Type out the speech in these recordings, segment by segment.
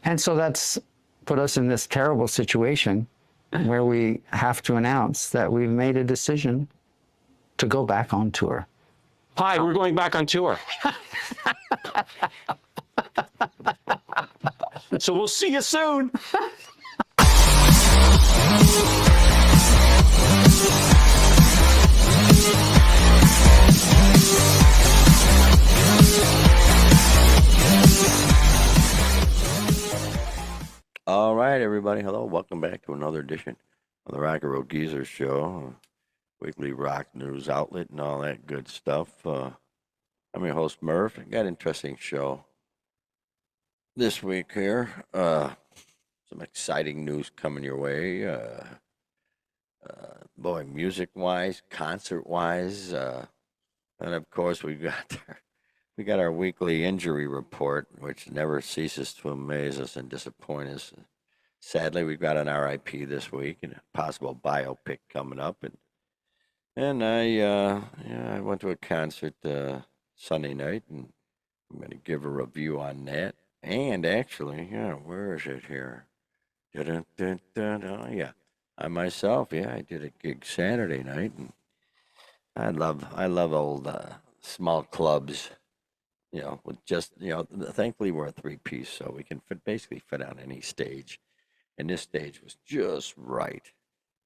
And so that's put us in this terrible situation where we have to announce that we've made a decision to go back on tour. Hi, we're going back on tour. So we'll see you soon. All right, everybody. Hello. Welcome back to another edition of the Rock and Roll Geezer Show, weekly rock news outlet and all that good stuff. I'm your host, Murph. Got an interesting show this week here. Some exciting news coming your way. Boy, music-wise, concert-wise, and of course we got our weekly injury report, which never ceases to amaze us and disappoint us. Sadly, we've got an RIP this week and a possible biopic coming up, and I went to a concert Sunday night, and I'm going to give a review on that. And actually, where is it here? Yeah, I myself, I did a gig Saturday night, and I love old small clubs. With just, thankfully we're a three-piece, so we can basically fit on any stage. And this stage was just right.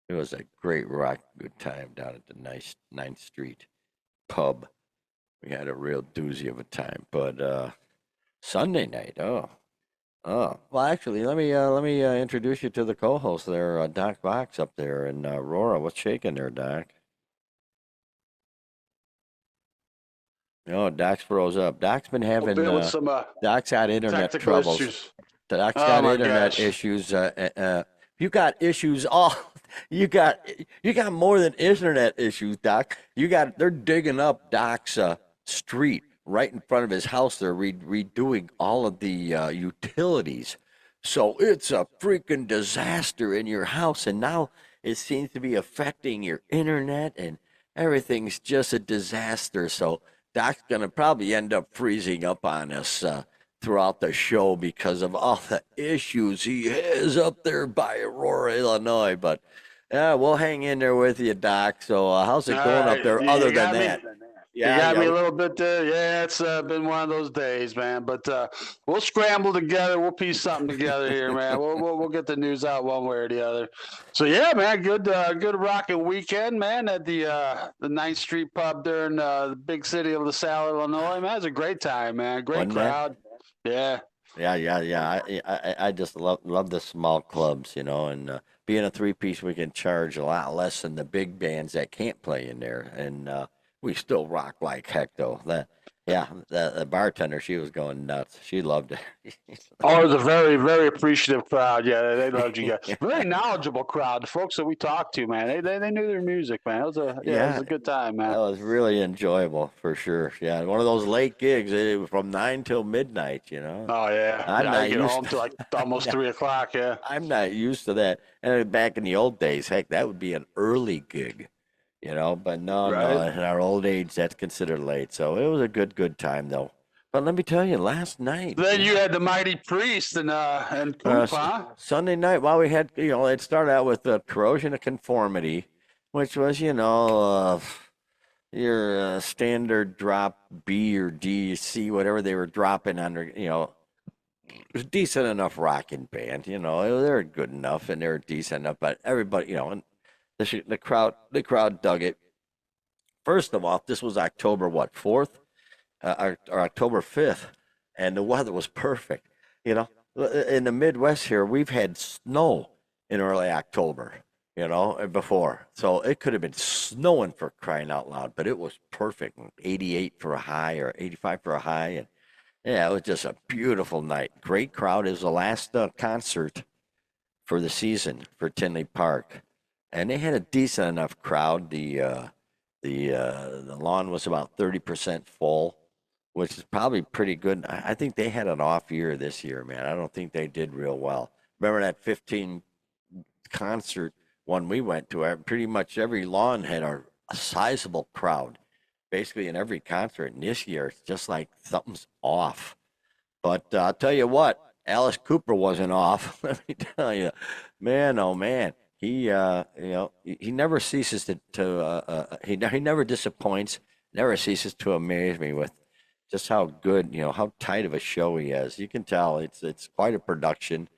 It was a great rock, good time down at the nice 9th Street pub. We had a real doozy of a time. But Sunday night, well, actually, let me introduce you to the co-host there, Doc Box up there in Aurora. What's shaking there, Doc? Oh, Doc's froze up. Doc's been having some Doc's got internet technical troubles. issues. Doc's got internet gosh. issues. You got issues. You got more than internet issues, Doc. They're digging up Doc's street right in front of his house. They're redoing all of the utilities, so it's a freaking disaster in your house. And now it seems to be affecting your internet, and everything's just a disaster. So Doc's going to probably end up freezing up on us throughout the show because of all the issues he has up there by Aurora, Illinois. But we'll hang in there with you, Doc. So how's it going up there other than that? You got me a little bit there. Yeah, it's been one of those days, man. But we'll scramble together. We'll piece something together here, man. We'll get the news out one way or the other. So yeah, man, good rocking weekend, man, at the 9th Street pub there in the big city of LaSalle, Illinois. Man, it was a great time, man. Great crowd. Yeah. Yeah. I just love the small clubs, and being a three-piece, we can charge a lot less than the big bands that can't play in there, and we still rock like heck, though. The bartender, she was going nuts. She loved it. Oh, it was a very, very appreciative crowd. Yeah, they loved you guys. Very knowledgeable crowd. The folks that we talked to, man, they knew their music, man. It was a good time, man. That was really enjoyable for sure. Yeah, one of those late gigs from 9 till midnight. Oh yeah, I'm not get used home till like almost 3 o'clock. Yeah, I'm not used to that. And back in the old days, heck, that would be an early gig. But no, in our old age, that's considered late. So it was a good time, though. But let me tell you, last night. Then you had the Mighty Priest and Coop, huh? Sunday night, we had, it started out with Corrosion of Conformity, which was, your standard drop B or D, C, whatever they were dropping under, it was a decent enough rocking band, they were good enough and they were decent enough, but everybody, and the crowd dug it. First of all, this was October 4th, or October 5th, and the weather was perfect. In the Midwest here, we've had snow in early October, before, so it could have been snowing for crying out loud, but it was perfect. 88 for a high or 85 for a high, and yeah, it was just a beautiful night. Great crowd. It was the last concert for the season for Tinley Park. And they had a decent enough crowd. The lawn was about 30% full, which is probably pretty good. I think they had an off year this year, man. I don't think they did real well. Remember that 15 concert one we went to? Pretty much every lawn had a sizable crowd, basically in every concert. And this year, it's just like something's off. But I'll tell you what, Alice Cooper wasn't off. Let me tell you, man, oh man, he never ceases he never disappoints, never ceases to amaze me with just how good, how tight of a show he has. You can tell it's quite a production,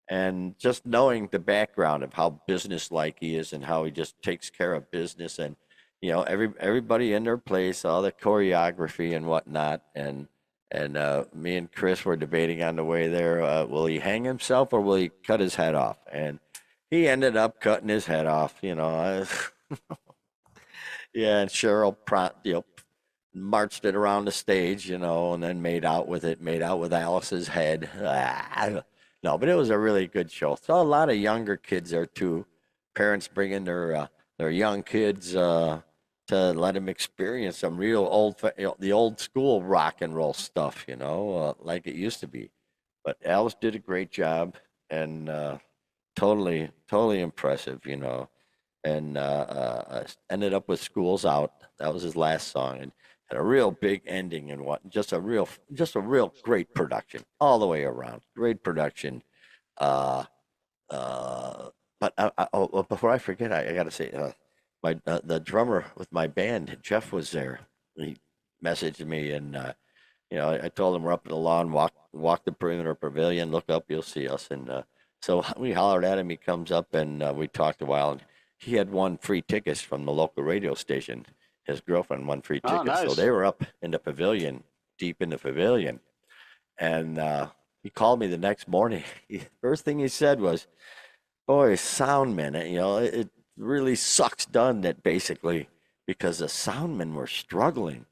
and just knowing the background of how business-like he is and how he just takes care of business, and everybody in their place, all the choreography and whatnot, and me and Chris were debating on the way there, will he hang himself or will he cut his head off? And he ended up cutting his head off. Yeah, and Cheryl marched it around the stage, and then made out with Alice's head. No, but it was a really good show. Saw a lot of younger kids there too. Parents bringing their young kids to let them experience some real the old school rock and roll stuff, like it used to be. But Alice did a great job, and totally, totally impressive, and ended up with "School's Out." That was his last song, and had a real big ending, and just a real great production all the way around. Great production. Uh, but before I forget, I got to say, the drummer with my band, Jeff, was there. He messaged me, and I told him we're up in the lawn, walk the perimeter pavilion, look up, you'll see us. And so we hollered at him. He comes up, and we talked a while. And he had won free tickets from the local radio station. His girlfriend won free tickets, nice. so they were up in the pavilion, deep in the pavilion. And he called me the next morning. First thing he said was, "Boy, soundmen, it really sucks done that basically because the soundmen were struggling.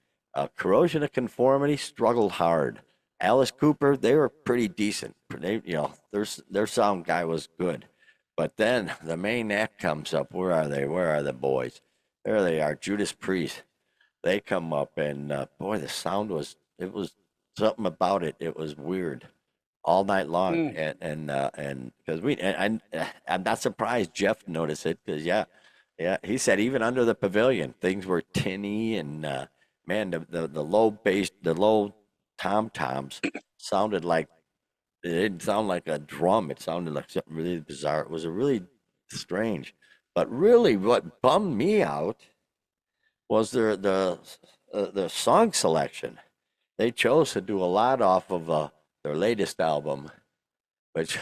Corrosion of Conformity struggled hard. Alice Cooper, they were pretty decent. Their sound guy was good. But then the main act comes up. Where are they? Where are the boys? There they are, Judas Priest. They come up, and boy, the sound was something about it. It was weird all night long, and because I'm not surprised Jeff noticed it, because yeah, he said even under the pavilion things were tinny, and man, the low bass, the low tom toms sounded like it didn't sound like a drum. It sounded like something really bizarre. It was a really strange, but really what bummed me out was the song selection. They chose to do a lot off of their latest album, which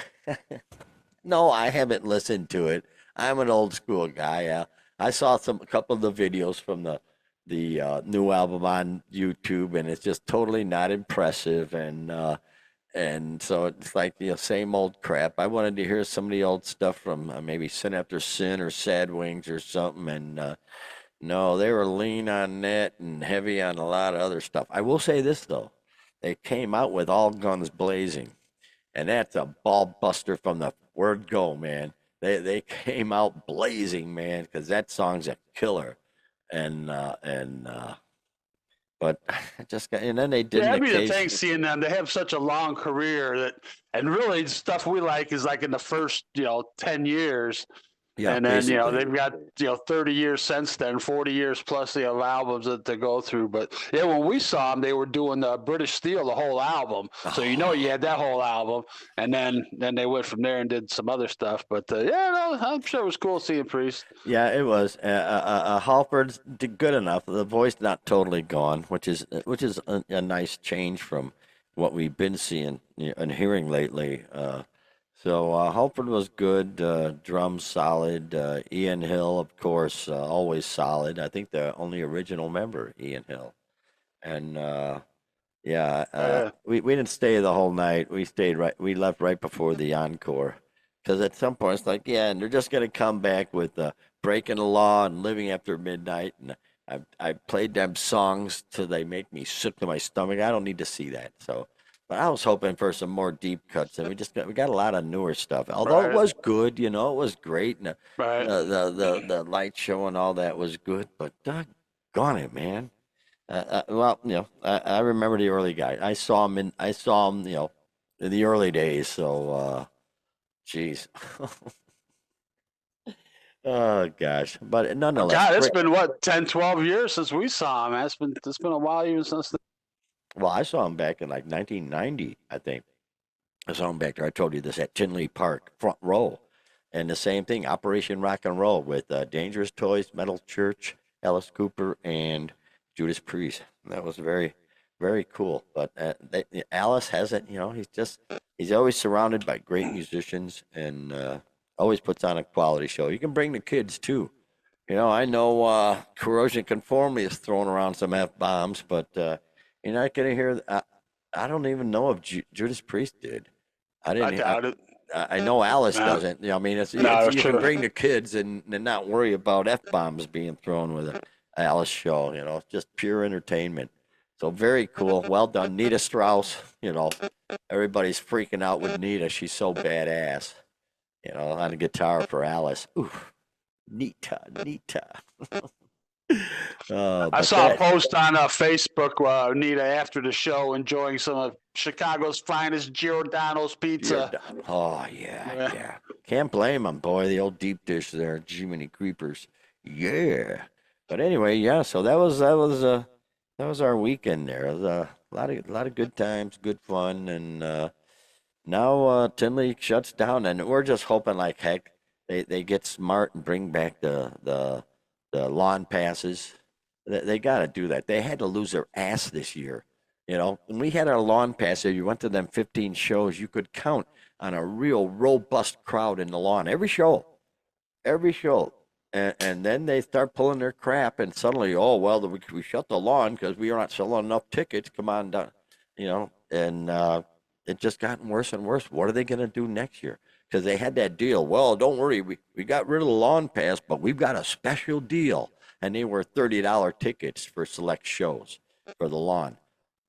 no, I haven't listened to it. I'm an old school guy. I saw a couple of the videos from the new album on YouTube, and it's just totally not impressive. And so it's like same old crap. I wanted to hear some of the old stuff from maybe Sin After Sin or Sad Wings or something, and no, they were lean on that and heavy on a lot of other stuff. I will say this though, they came out with All Guns Blazing, and that's a ball buster from the word go, man. They came out blazing, man, because that song's a killer, and but I just got, and then they did. Yeah, I mean, the thing seeing them, they have such a long career and really stuff we like is like in the first 10 years. Yeah, and then basically. they've got 30 years since then, 40 years plus of albums that they go through. But yeah, when we saw them, they were doing the British Steel, the whole album. So you had that whole album, and then they went from there and did some other stuff. But I'm sure it was cool seeing Priest. Yeah, it was. Halford did good enough. The voice not totally gone, which is a nice change from what we've been seeing and hearing lately. So Halford was good, drums solid. Ian Hill, of course, always solid. I think the only original member, Ian Hill. And we didn't stay the whole night. We left right before the encore, because at some point it's like, and they're just gonna come back with Breaking the Law and Living After Midnight, and I played them songs till they make me sick to my stomach. I don't need to see that. So. But I was hoping for some more deep cuts, and we got a lot of newer stuff. Although it was good, it was great, and the light show and all that was good. But doggone it, man! I remember the early guy. I saw him in the early days. So, geez. Oh gosh, but nonetheless. God, it's been what 10, 12 years since we saw him. It's been a while even since. Well, I saw him back in like 1990, I think. I saw him back there. I told you this at Tinley Park, front row. And the same thing, Operation Rock and Roll with Dangerous Toys, Metal Church, Alice Cooper, and Judas Priest. That was very, very cool. But Alice hasn't, he's always surrounded by great musicians and always puts on a quality show. You can bring the kids too. I know Corrosion Conformity is throwing around some F-bombs, but you're not going to hear, I don't even know if Judas Priest did. I I didn't. doubt it. I know Alice No. doesn't. I mean, No, you it's can true. bring the kids and not worry about F-bombs being thrown with an Alice show. It's just pure entertainment. So very cool. Well done. Nita Strauss, everybody's freaking out with Nita. She's so badass, on the guitar for Alice. Ooh, Nita. I But saw a that, post on Facebook, Nita, after the show, enjoying some of Chicago's finest Giordano's pizza. oh, yeah. Can't blame them, boy. The old deep dish there. Jiminy Creepers. Yeah. But anyway, yeah, so that was our weekend there. It was a lot of good times, good fun, and now Tinley shuts down, and we're just hoping like heck they get smart and bring back the lawn passes. They got to do that. They had to lose their ass this year. When we had our lawn passes, you went to them 15 shows, you could count on a real robust crowd in the lawn every show. And then they start pulling their crap, and suddenly, oh, well, we shut the lawn because we are not selling enough tickets. Come on down, and it just gotten worse and worse. What are they going to do next year? Because they had that deal. Well, don't worry, we got rid of the lawn pass, but we've got a special deal. And they were $30 tickets for select shows for the lawn.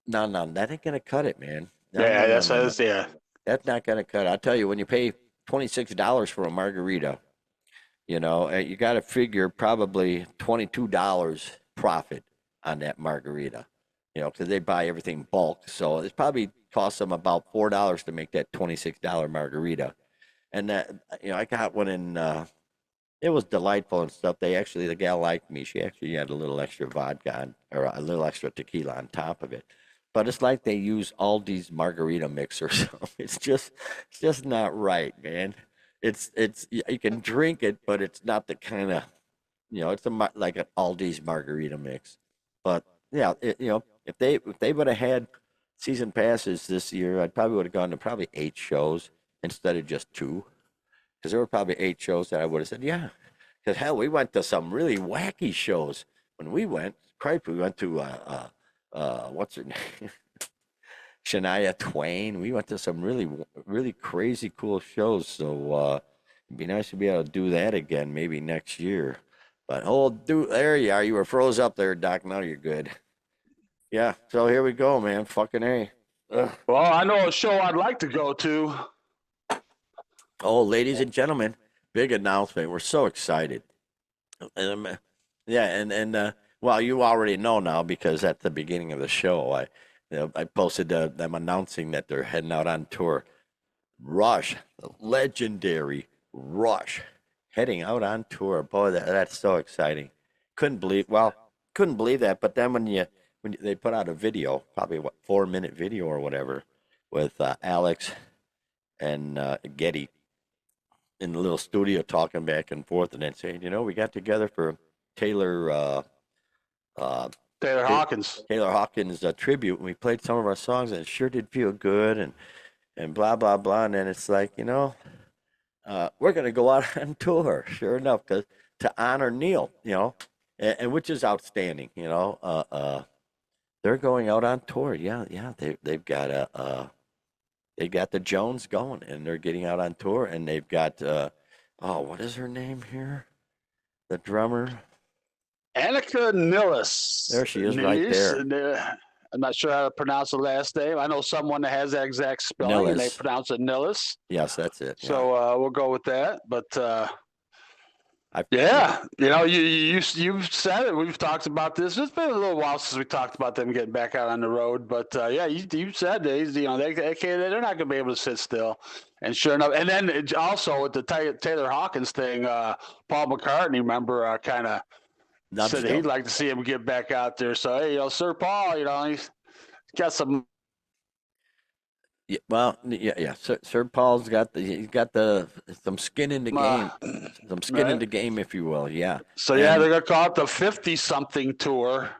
No, that ain't going to cut it, man. No, Yeah, no, that's no, no. yeah. That's not going to cut it. I'll tell you, when you pay $26 for a margarita, you got to figure probably $22 profit on that margarita, because they buy everything bulk. So it probably costs them about $4 to make that $26 margarita. And that, I got one in, it was delightful and stuff. The gal liked me. She actually had a little extra vodka or a little extra tequila on top of it. But it's like they use Aldi's margarita mix or something. It's just not right, man. It's you can drink it, but it's not the kind of, it's like an Aldi's margarita mix. But yeah, if they would have had season passes this year, I probably would have gone to probably 8 shows instead of just 2. Because there were probably 8 shows that I would have said, yeah. Because hell, we went to some really wacky shows when we went. Cripe, we went to what's her name? Shania Twain. We went to some really, really crazy cool shows. So it'd be nice to be able to do that again, maybe next year. But dude, there you are. You were froze up there, Doc. Now you're good. Yeah. So here we go, man. Fucking A. Ugh. Well, I know a show I'd like to go to. Oh, ladies and gentlemen, big announcement. We're so excited. Yeah, and well, you already know now because at the beginning of the show, I posted them announcing that they're heading out on tour. Rush, the legendary Rush, heading out on tour. Boy, that's so exciting. Couldn't believe that. But then when they put out a video, probably 4-minute video or whatever, with Alex and Getty in the little studio talking back and forth, and then saying, we got together for Taylor Hawkins. Taylor Hawkins tribute, and we played some of our songs, and it sure did feel good, and blah blah blah. And then it's like, we're gonna go out on tour, sure enough, to honor Neil, and which is outstanding, they're going out on tour. Yeah, they've got they got the Jones going, and they're getting out on tour, and they've got what is her name here? The drummer. Annika Nilles. There she is, right there. I'm not sure how to pronounce the last name. I know someone that has that exact spelling, and they Nilles. pronounce it Nilles. Yes, that's it. So we'll go with that. But yeah, you've said it. We've talked about this. It's been a little while since we talked about them getting back out on the road. But yeah, you said they're not going to be able to sit still. And sure enough, and then also with the Taylor Hawkins thing, Paul McCartney, remember, kind of said he'd like to see him get back out there. So hey, Sir Paul, he's got some. Yeah, well, yeah. Sir Paul's got he's got the some skin in the Uh, game, some skin in right. the game, if you will. Yeah, So yeah, and they're gonna call it the 50 something tour.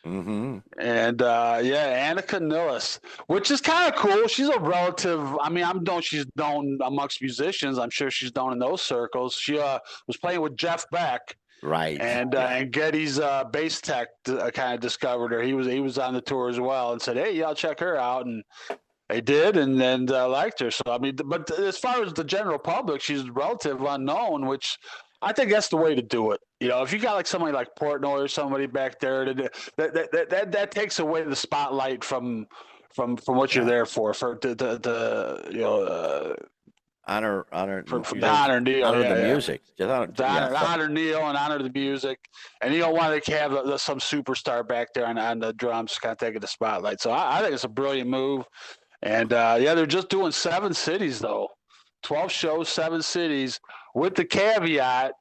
mm-hmm. And yeah, Annika Nilles, which is kind of cool. She's a relative. I mean, I'm known she's known amongst musicians. I'm sure she's known in those circles. She was playing with Jeff Beck, Right. Yeah. and Getty's bass tech kind of discovered her. He was on the tour as well and said, "Hey, y'all check her out." And they did, and liked her. So I mean, but as far as the general public, she's relative unknown, which I think that's the way to do it. You know, if you got like somebody like Portnoy or somebody back there, that takes away the spotlight from what you're Yeah. there for the you know Honor, for you the know, honor Neil, honor the yeah, yeah. music. Just honor, To yeah. honor Neil and honor the music, and you don't want to have some superstar back there on the drums, kind of taking the spotlight. So I think it's a brilliant move. And yeah, they're just doing 7 cities though, 12 shows, 7 cities, with the caveat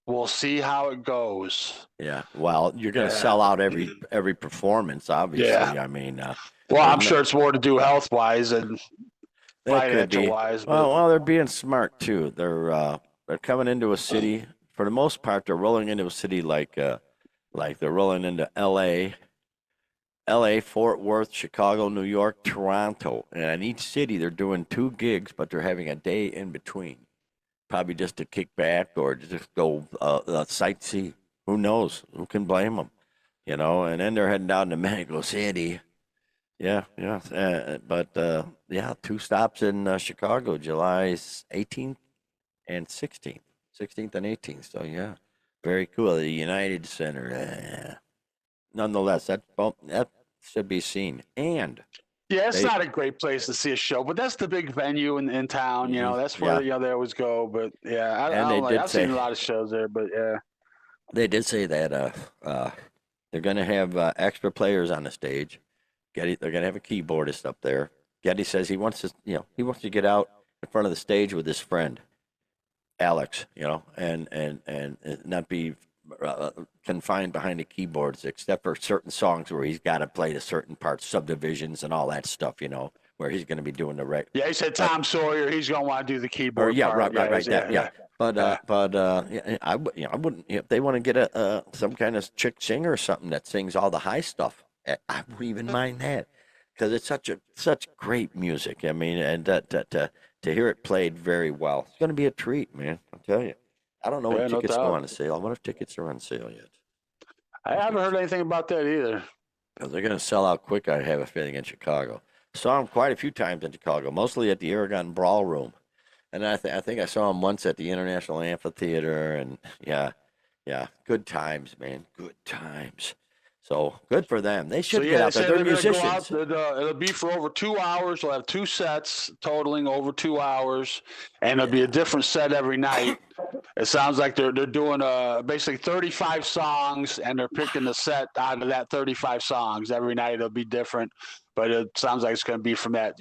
we'll see how it goes. Yeah. Well, you're going to Yeah, sell out every performance, yeah. obviously. I mean, Well, there's I'm no, sure it's more to do health wise and that could financial be. wise, but Well, they're being smart too. They're coming into a city. For the most part, they're rolling into a city like they're rolling into L.A., Fort Worth, Chicago, New York, Toronto, and in each city they're doing 2 gigs, but they're having a day in between, probably just to kick back or to just go sightsee. Who knows? Who can blame them? You know. And then they're heading down to Mexico City. Yeah, yeah. But yeah, 2 stops in Chicago, July 18th and 16th, 16th and 18th. So yeah, very cool. The United Center. Nonetheless, that should be seen. And yeah, it's they, not a great place to see a show, but that's the big venue in town. You know, that's where yeah, they always go. But yeah, I and they don't like. did I've seen say a lot of shows there, but yeah. that they're going to have extra players on the stage. They're going to have a keyboardist up there. Getty says he wants to get out in front of the stage with his friend Alex, and not be confined behind the keyboards, except for certain songs where he's got to play the certain parts, subdivisions, and all that stuff, where he's going to be doing the rec. Yeah, he said But Tom Sawyer. He's gonna want to do the or keyboard yeah, part. right, that yeah. Yeah, But yeah. yeah, I wouldn't if they want to get a some kind of chick singer or something that sings all the high stuff. I wouldn't even mind that because it's such great music. I mean, and to hear it played very well, it's going to be a treat, man. I'll tell you. I don't know when Yeah, no tickets go doubt. on sale. I wonder if tickets are on sale yet. I haven't heard anything about that either. They're going to sell out quick, I have a feeling, in Chicago. Saw them quite a few times in Chicago, mostly at the Aragon Ballroom. And I think I saw them once at the International Amphitheater. And yeah, good times, man. Good times. So good for them. They So should yeah, get they out there. said They're they're going to go out. musicians. It'll be for over 2 hours. They'll have 2 sets totaling over 2 hours, and it'll be a Yeah. different set every night. It sounds like they're doing basically 35 songs, and they're picking the set out of that 35 songs every night. It'll be different, but it sounds like it's going to be from that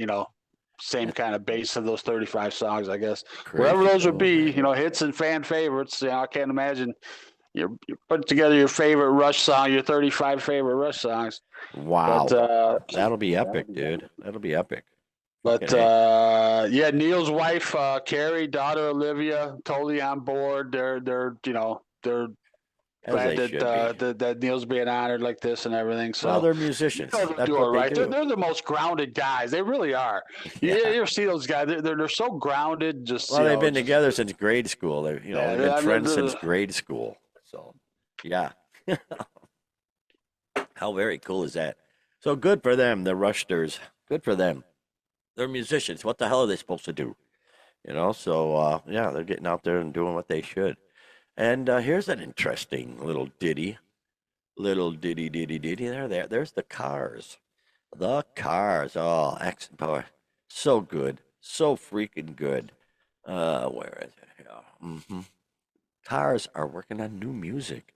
same kind of base of those 35 songs, I guess. Wherever Crazy those would cool, be, man. hits and fan favorites. I can't imagine you put together your favorite Rush song, your 35 favorite Rush songs. But Wow. That'll be epic, dude. That'll be epic. Fucking but A. yeah, Neil's wife, Carrie, daughter Olivia, totally on board. They're As glad they should be. that Neil's being honored like this and everything. Well, So they're musicians. they're That's doing what they right. They're, do. they're the most grounded guys. They really are. You, Yeah. you ever see those guys? They're so grounded. Just Well, they've been together since grade school. yeah. They've been I mean, friends since grade school. So, yeah. How very cool is that? So good for them, the Rushters. Good for them. They're musicians. What the hell are they supposed to do? So yeah, they're getting out there and doing what they should. And here's an interesting little ditty. Little ditty. There's the Cars. The Cars. Oh, excellent boy. So good. So freaking good. Where is it? Yeah. Cars are working on new music.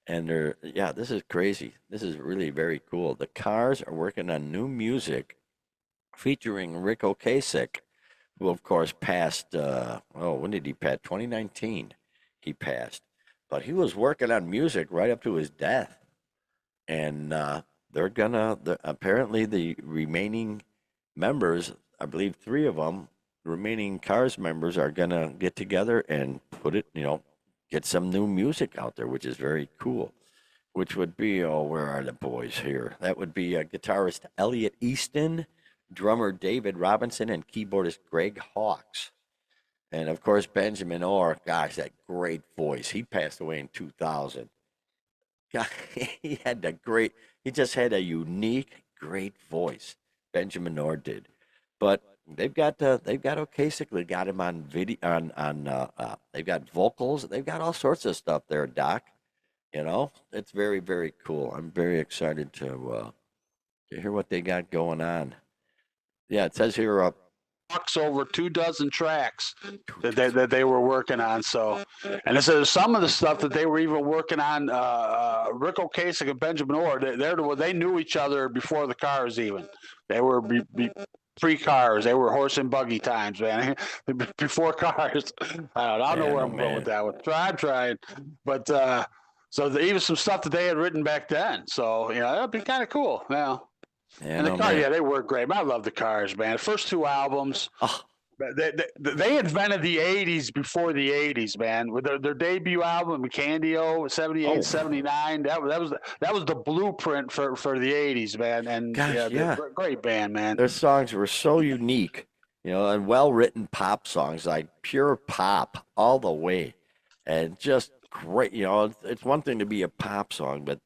And this is crazy. This is really very cool. The Cars are working on new music featuring Rick Ocasek, who of course passed, when did he pass? 2019 he passed. But he was working on music right up to his death. And apparently the remaining members, I believe 3 of them, remaining Cars members, are gonna get together and put it, get some new music out there, which is very cool. Which would be, oh, where are the boys here? That would be guitarist Elliot Easton, drummer David Robinson, and keyboardist Greg Hawkes. And of course, Benjamin Orr, gosh, that great voice. He passed away in 2000. God, he just had a unique, great voice. Benjamin Orr did. But they've got Ocasically got him on video, they've got vocals, they've got all sorts of stuff there, Doc. It's very, very cool. I'm very excited to hear what they got going on. Yeah, it says here over 24 tracks that they were working on. So, and it says some of the stuff that they were even working on. Rick Ocasek and Benjamin Orr, they knew each other before the Cars even. They were pre-Cars. They were horse and buggy times, man. Before Cars. I don't know where I'm going with that one. I'm trying, but even some stuff that they had written back then. So that'd be kind of cool now. And the Cars, they work great. I love the Cars, man. The first 2 albums, they invented the 80s before the 80s, man. With their debut album, Candio, 78, 79, that was the blueprint for the 80s, man. And great band, man. Their songs were so unique, and well-written pop songs, like pure pop all the way. And just great, it's one thing to be a pop song, but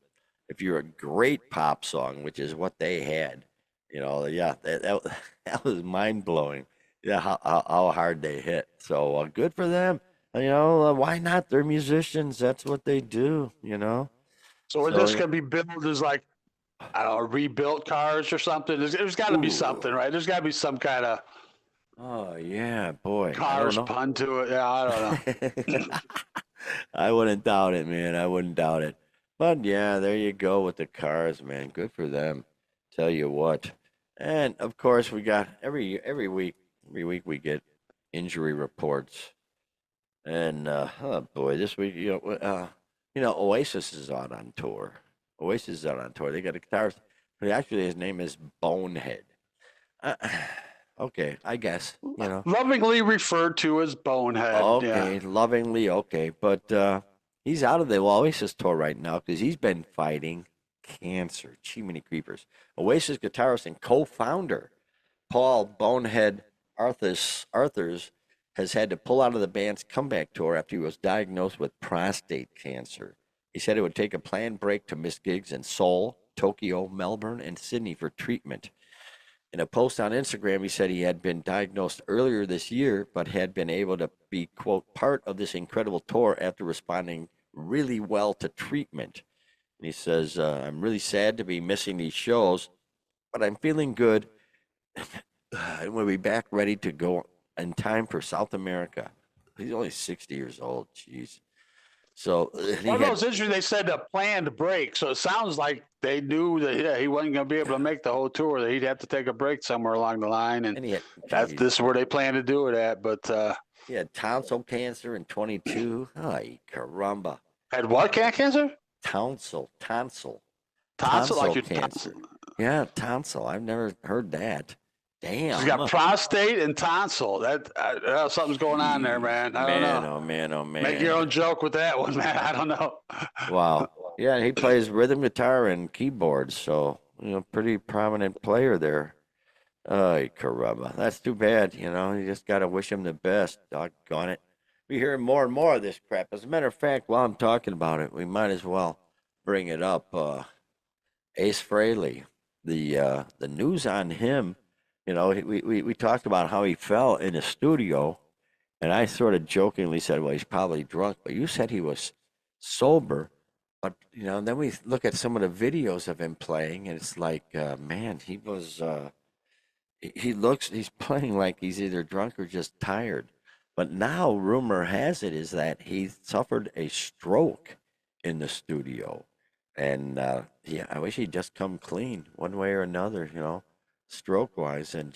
if you're a great pop song, which is what they had, that was mind blowing. Yeah, how hard they hit. So good for them. Why not? They're musicians. That's what they do. So this gonna be billed as like, I don't know, rebuilt Cars or something. There's got to be something, right? There's got to be some kind of. Oh yeah, boy. Cars pun to it. Yeah, I don't know. I wouldn't doubt it, man. I wouldn't doubt it. But yeah, there you go with the Cars, man. Good for them. Tell you what. And of course, we got every week we get injury reports. And oh boy, this week Oasis is out on tour. Oasis is out on tour. They got a guitarist. But actually, his name is Bonehead. Okay, I guess lovingly referred to as Bonehead. Okay, lovingly okay, but he's out of the Oasis tour right now because he's been fighting cancer. Many creepers. Oasis guitarist and co-founder Paul Bonehead Arthurs has had to pull out of the band's comeback tour after he was diagnosed with prostate cancer. He said it would take a planned break to miss gigs in Seoul, Tokyo, Melbourne, and Sydney for treatment. In a post on Instagram, he said he had been diagnosed earlier this year, but had been able to be, quote, part of this incredible tour after responding really well to treatment. And he says, I'm really sad to be missing these shows, but I'm feeling good. And we'll be back ready to go in time for South America. He's only 60 years old. Jeez. So those injuries, they said a planned break. So it sounds like they knew that he wasn't going to be able to make the whole tour. That he'd have to take a break somewhere along the line, and this is where they plan to do it at. But he had tonsil cancer in 22. Ay, caramba! Had what cancer? Tonsil like your cancer. Yeah, tonsil. I've never heard that. Damn. He's got prostate and tonsil. That something's going on there, man. I don't know. Oh man. Make your own joke with that one, man. I don't know. Wow. Yeah, he plays rhythm guitar and keyboards, so pretty prominent player there. Ay, caramba. That's too bad. You just gotta wish him the best. Doggone it. We hear more and more of this crap. As a matter of fact, while I'm talking about it, we might as well bring it up. Ace Frehley, the news on him. We talked about how he fell in the studio, and I sort of jokingly said, well, he's probably drunk, but you said he was sober. But, then we look at some of the videos of him playing, and it's like, man, he was, he's playing like he's either drunk or just tired. But now rumor has it is that he suffered a stroke in the studio. And, I wish he'd just come clean one way or another, stroke wise, and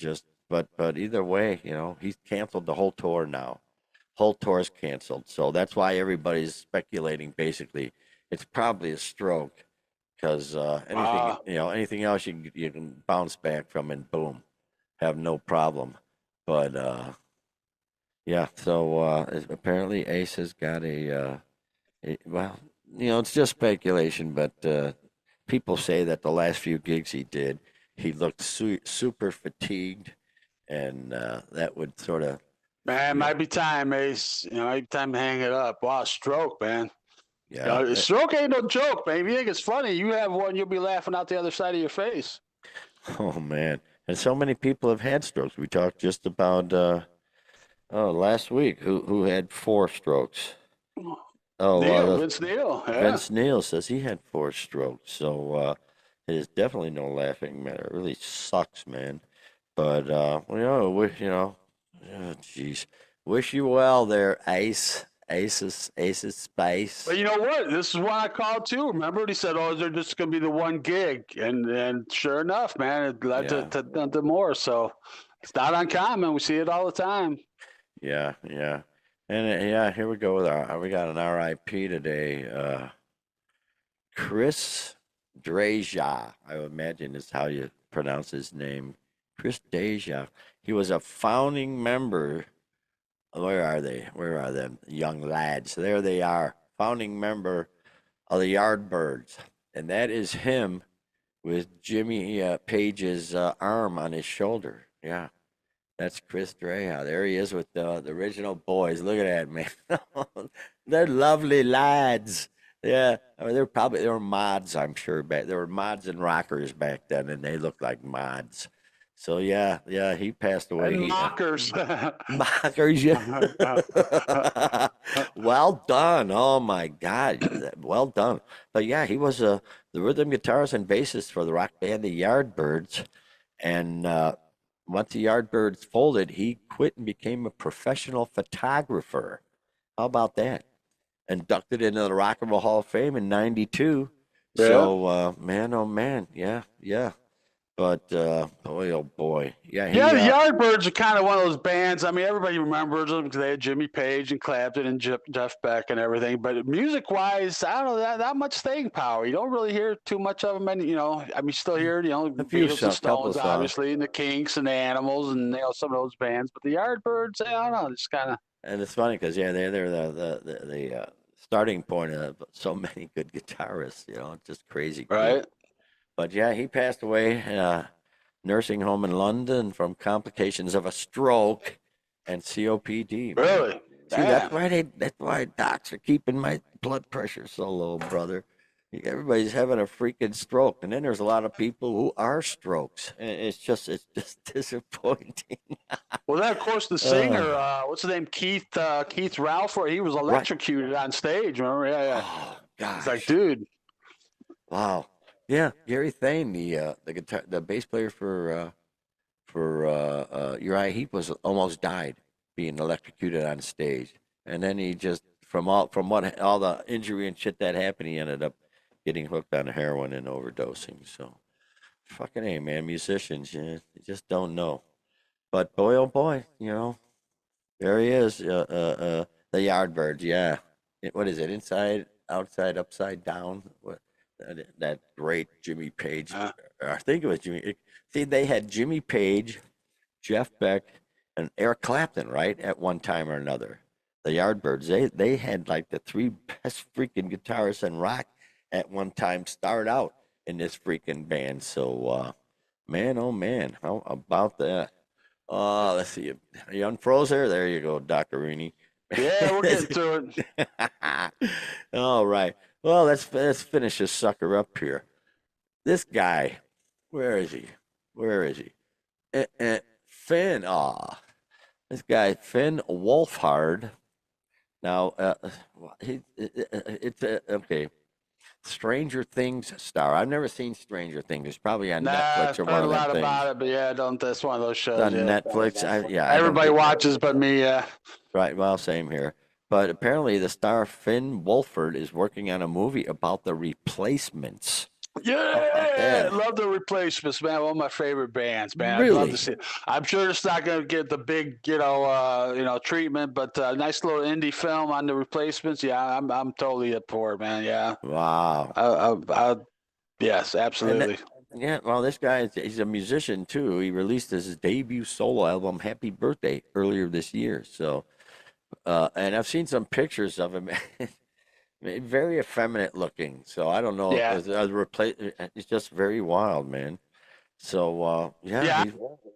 but either way, he's canceled the whole tour now. Whole tour's canceled. So that's why everybody's speculating basically it's probably a stroke, because anything else you can bounce back from, and boom. have no problem. But yeah, so apparently Ace has got well, it's just speculation, but people say that the last few gigs he did, he looked super fatigued, and that would sort of, Man, you know, might be time, Ace. Might be time to hang it up. Wow, stroke, man. yeah. Stroke ain't no joke, man. If you think it's funny, you have one, you'll be laughing out the other side of your face. Oh man, and so many people have had strokes. We talked just about last week who had 4 strokes. Oh, Vince Neil, yeah. Vince Neil says he had 4 strokes, so it is definitely no laughing matter. It really sucks, man. But oh, jeez, wish you well there, Aces Space. But you know what? This is why I called too. Remember, he said, "Oh, they're just going to be the one gig," and sure enough, man, it led Yeah. to more. So it's not uncommon. We see it all the time. Yeah, yeah, and yeah, here we go with we got an R.I.P. today. Chris Dreja, I would imagine is how you pronounce his name. Chris Deja. He was a founding member. Where are they? Where are them young lads? There they are. Founding member of the Yardbirds. And that is him with Jimmy Page's arm on his shoulder. Yeah. That's Chris Dreja. There he is with the original boys. Look at that, man. They're lovely lads. Yeah, I mean, they were mods, I'm sure. There were mods and rockers back then, and they looked like mods. So yeah, he passed away. And mockers. Mockers, yeah. Well done. Oh my God, well done. But yeah, he was the rhythm guitarist and bassist for the rock band the Yardbirds, and once the Yardbirds folded, he quit and became a professional photographer. How about that? Inducted into the Rock and Roll Hall of Fame in '92. Yeah. So, man, oh man, yeah. But boy, oh boy, yeah. Yeah, the Yardbirds are kind of one of those bands. I mean, everybody remembers them because they had Jimmy Page and Clapton and Jeff Beck and everything. But music-wise, I don't know that much staying power. You don't really hear too much of them. And I mean, you still hear A few Beatles and songs, couple of Stones, songs. obviously, and the Kinks and the Animals, and some of those bands. But the Yardbirds, I don't know, just kind of. And it's funny because they're the starting point of so many good guitarists. It's just crazy. Group. Right. But yeah, he passed away in a nursing home in London from complications of a stroke and COPD. Man. Really? See, that's why docs are keeping my blood pressure so low, brother. Everybody's having a freaking stroke, and then there's a lot of people who are strokes, and it's just disappointing. Well, then of course the singer, what's his name, Keith Ralph, he was electrocuted on stage. Remember? Yeah. Oh gosh. It's like, dude. Wow. Yeah, Gary Thane, the bass player for Uriah Heep was almost died being electrocuted on stage, and then he just from all the injury and shit that happened, he ended up getting hooked on heroin and overdosing. So, fucking A, man, musicians, you just don't know. But boy, oh boy, there he is, the Yardbirds. Yeah, what is it? Inside, outside, upside down. What? That great Jimmy Page. I think it was Jimmy. See, they had Jimmy Page, Jeff Beck, and Eric Clapton, right, at one time or another. The Yardbirds, they had like the 3 best freaking guitarists in rock at one time start out in this freaking band. So, man, oh man, how about that? Let's see. Are you unfroze there? There you go, Dr. Rini. Yeah, we'll get to it. All right. Well, let's finish this sucker up here. This guy, where is he? Finn. This guy, Finn Wolfhard. Now, it's okay. Stranger Things star. I've never seen Stranger Things. It's probably on Netflix or one of them things. I've heard a lot about it, but yeah, that's one of those shows. On Netflix. Everybody watches but me, yeah. Right, well, same here. But apparently the star Finn Wolfhard is working on a movie about the Replacements. Yeah, I love the Replacements, man. One of my favorite bands, man. Really? I'd love to see it. I'm sure it's not going to get the big, treatment, but a nice little indie film on the Replacements. Yeah, I'm totally up for it, man. Yeah. Wow. Yes, absolutely. Yeah, well, this guy, he's a musician too. He released his debut solo album, Happy Birthday, earlier this year. So, and I've seen some pictures of him. Very effeminate looking. So I don't know. Yeah. It's just very wild, man. So, yeah, Yeah,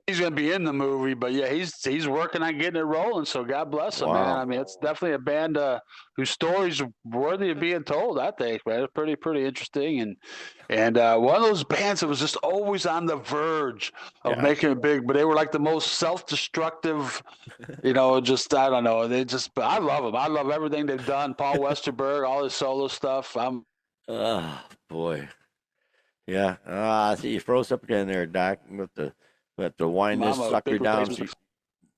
he's gonna be in the movie, but yeah, he's working on getting it rolling. So God bless him, man. wow. I mean, it's definitely a band whose story's worthy of being told. I think, man, it's pretty interesting, and one of those bands that was just always on the verge of Yeah. making it big, but they were like the most self-destructive. Just I don't know. But I love them. I love everything they've done. Paul Westerberg, all his solo stuff. Oh, boy. Yeah. I see you froze up again there, Doc. We have to wind this I'm a sucker big down. replacement.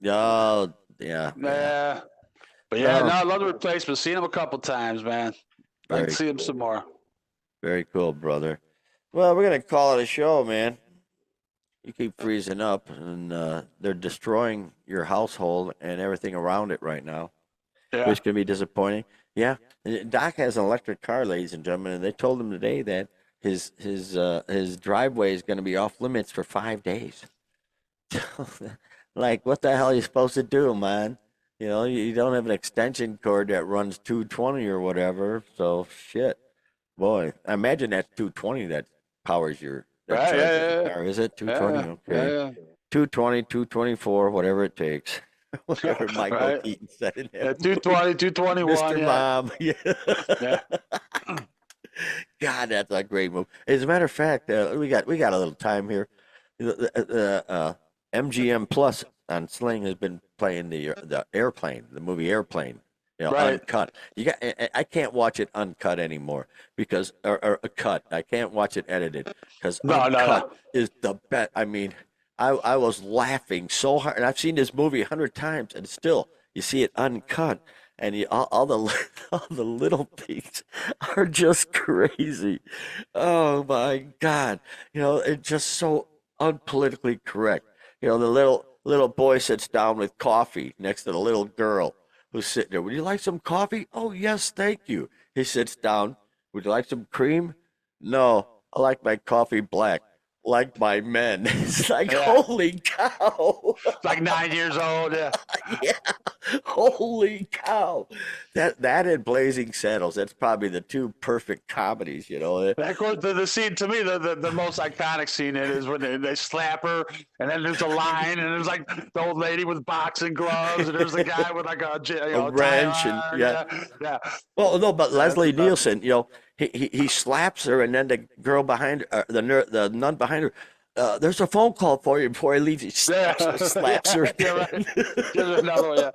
Oh, yeah. Yeah. But yeah, Oh, no, I love the replacement. Seen him a couple times, man. I can very see him cool. some more. Very cool, brother. Well, we're gonna call it a show, man. You keep freezing up, and they're destroying your household and everything around it right now, Yeah. which can be disappointing. Yeah, Doc has an electric car, ladies and gentlemen, and they told him today that his driveway is going to be off limits for 5 days. Like, what the hell are you supposed to do, man? You don't have an extension cord that runs 220 or whatever. So shit, boy. I imagine that's 220 that powers that Right, charges yeah, the car. Is it 220? yeah, Okay, yeah, 220, 224, whatever it takes. yeah. Whatever Michael Right. Keaton said in Yeah, that movie. 220, 221. Mr. Yeah. Mom. Yeah. Yeah. God, that's a great movie. As a matter of fact, we got a little time here. MGM Plus on Sling has been playing the Airplane, the movie Airplane, Right. uncut. I can't watch it uncut anymore because or cut. I can't watch it edited because No. uncut is the best. I mean, I was laughing so hard, and I've seen this movie 100 times, and still you see it uncut, and all the all the little things are just crazy. Oh my God! It's just so unpolitically correct. The little boy sits down with coffee next to the little girl who's sitting there. Would you like some coffee? Oh yes, thank you. He sits down. Would you like some cream? No, I like my coffee black. Like my men. It's like, Yeah. holy cow. Like 9 years old. Yeah. Yeah. Holy cow. That and Blazing Saddles, that's probably the two perfect comedies, Of course, the scene to me, the most iconic scene in it is when they slap her, and then there's a line, and there's like the old lady with boxing gloves, and there's the guy with like a A wrench and tire. yeah. Yeah. Well, no, but Leslie that's- Nielsen, he slaps her, and then the girl behind her, the nun behind her, there's a phone call for you before I leave. He slaps her. Yeah, right. Give her another one. Yeah.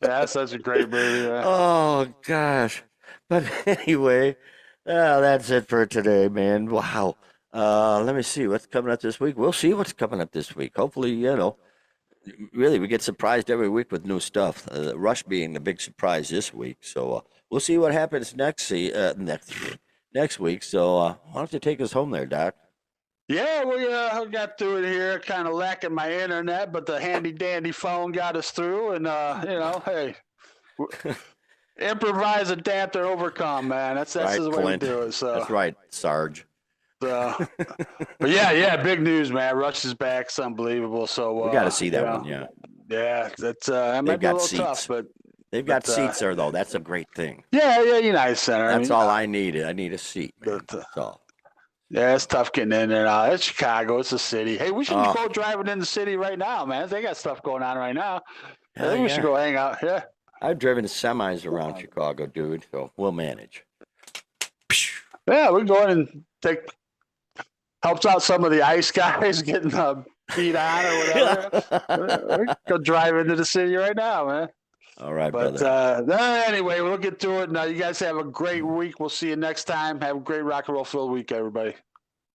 That's such a great movie. Yeah. Oh gosh. But anyway, that's it for today, man. Wow. Let me see what's coming up this week. We'll see what's coming up this week. Hopefully, really we get surprised every week with new stuff. Rush being the big surprise this week. So we'll see what happens next week. So why don't you take us home there, Doc? Yeah, we got through it here. Kind of lacking my internet, but the handy dandy phone got us through. And hey, improvise, adapt, or overcome, man. That's Right, the way Clint. to do it. So That's right, Sarge. but yeah, big news, man. Rush is back. It's unbelievable. So We got to see that one, yeah. Yeah, that's it might be a got little seats. tough, but They've got But, seats there, though. That's a great thing. yeah, United Center. That's all I needed. I need a seat, man. But, That's all. Yeah, it's tough getting in there now. It's Chicago. It's a city. Hey, we should Oh. go driving in the city right now, man. They got stuff going on right now. I Hell think we yeah. should go hang out. Yeah. I've driven semis around Chicago, dude, so we'll manage. Yeah, we go in and helps out some of the ice guys getting beat on or whatever. We go drive into the city right now, man. All right, But brother. anyway, we'll get to it. Now, you guys have a great week. We'll see you next time. Have a great rock and roll filled week, everybody.